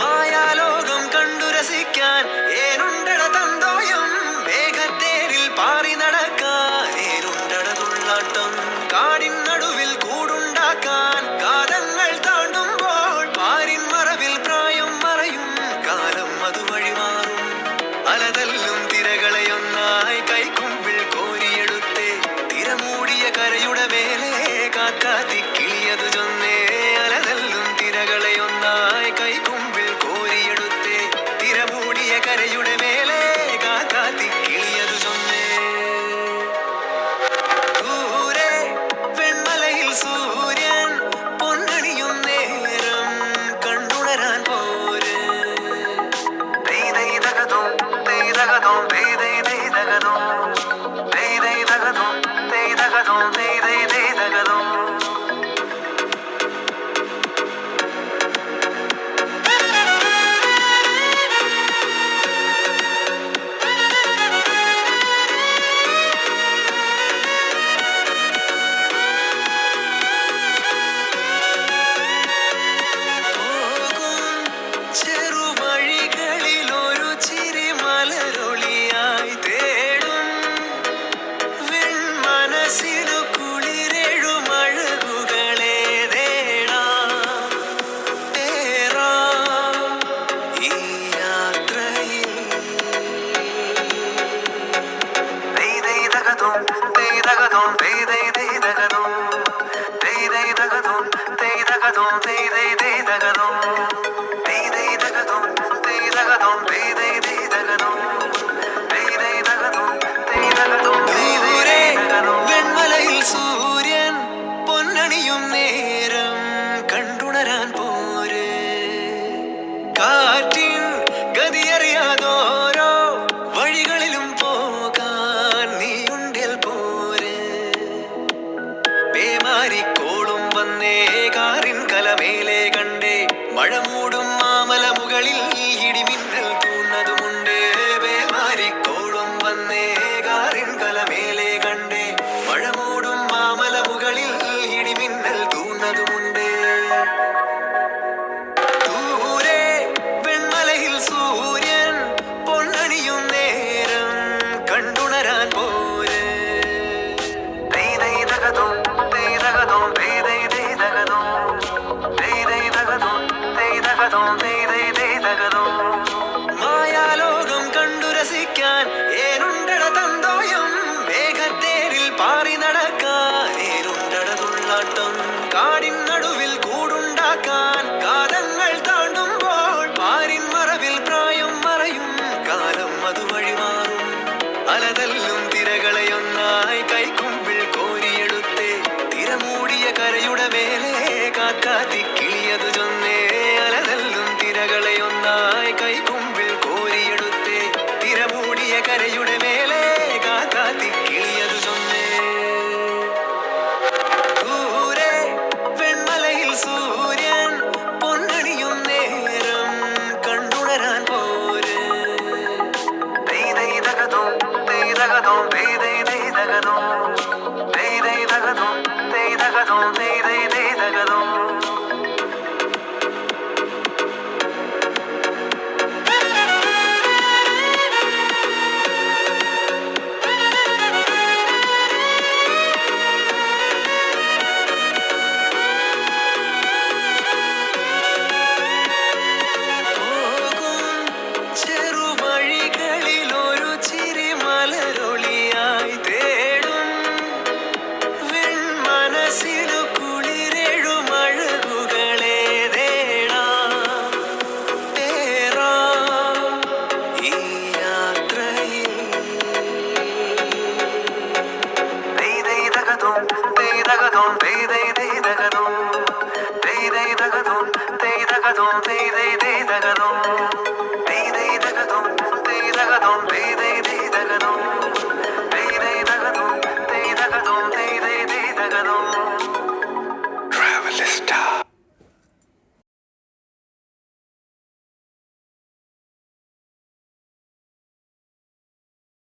മായാലോകം കണ്ടു രസിക്കാൻ ഏനുണ്ടട തന്തോയം മേഘത്തേരിൽ പാറി നടക്കാൻ ഏനുണ്ടട തുള്ളാട്ടം കാടിൻ നടുവിൽ കൂടുണ്ടാക്കാൻ കാലങ്ങൾ താണ്ടുമ്പോൾ പാരിൻ മറവിൽ പ്രായം മറയും കാലം അതുവഴി മാറും അലതല്ലും തിരകളെയൊന്നായി കൈക്കുമ്പിൾ കോരിയെടുത്തേ തിരമൂടിയ കരയുടെ മേലെ കാക്കാത്തി കിളിയതു ചൊന്നേ അലതല്ലും തിരകളെയൊന്നായി കൈക്കുമ്പിൾ കോരിയെടുത്തേ തിരമൂടിയ കരയുടെ മേലെ കാക്കാത്തി കിളിയതു ചൊന്നേ ദൂരെ വെൺമലയിൽ സൂര്യൻ പൊന്നണിയും നേരം കണ്ടുണരാൻ പോര് ചെറുവഴികളിൽ ഒരു ചിരി മലരൊളിയായി തേടും വെൺമനസ്സിനു കുളിരെഴും അഴകുകളെ നേടാം ഈ യാത്രയിൽ ദൂരെ വെൺമലയിൽ സൂര്യൻ പൊന്നണിയും നേരം കണ്ടുണരാൻ പോര് കാറ്റിൻ ഗതിയറിയാതോരോ വഴികളിലും പോകാൻ നീയുണ്ടിൽ പോര് പേമാരിക്കോളും വന്നേ കാറിൻ കലമേലെ കണ്ടേ മഴ മൂടും മാമല മുകളിൽ ഇടിമിന്നൽ തൂന്നതുമുണ്ട് പേമാരിക്കോളും വന്നേ കാറിൻ കലമേലെ കണ്ടേ മഴ മൂടും മാമല മുകളിൽ ഇടിമിന്നൽ തൂന്നതുമുണ്ട് ദൂരെ വെൺമലയിൽ സൂര്യൻ പൊന്നണിയും നേരം കണ്ടുണരാൻ പോര് മായാലോകം കണ്ടു രസിക്കാൻ ഏനുണ്ടട തന്തോയം മേഘത്തേരിൽ പാറി നടക്കാൻ ഏനുണ്ടട തുള്ളാട്ടം കാടിൻ നടുവിൽ കൂടുണ്ടാക്കാൻ കാലങ്ങൾ താണ്ടുമ്പോൾ പാരിൻ മറവിൽ പ്രായം മറയും കാലം അതുവഴി മാറും അലതല്ലും തിരകളെയൊന്നായി കൈക്കുമ്പിൾ കോരിയെടുത്തേ തിരമൂടിയ കരയുടെ മേലെ കാക്കാത്തി കിളിയതു ചൊന്നേ അലതല്ലും തിരകളെയൊന്നായി കൈക്കുമ്പിൾ കോരിയെടുത്തേ തിരമൂടിയ കരയുടെ മേലെ കാക്കാത്തി കിളിയതു ചൊന്നേ ദൂരെ വെൺമലയിൽ സൂര്യൻ പൊന്നണിയും നേരം കണ്ടുണരാൻ പോര് ചെറുവഴികളിൽ ഒരു ചിരി മലരൊളിയായി തേടും വെൺമനസ്സിനു കുളിരെഴും അഴകുകളെ നേടാം ഈ യാത്രയിൽ Hey,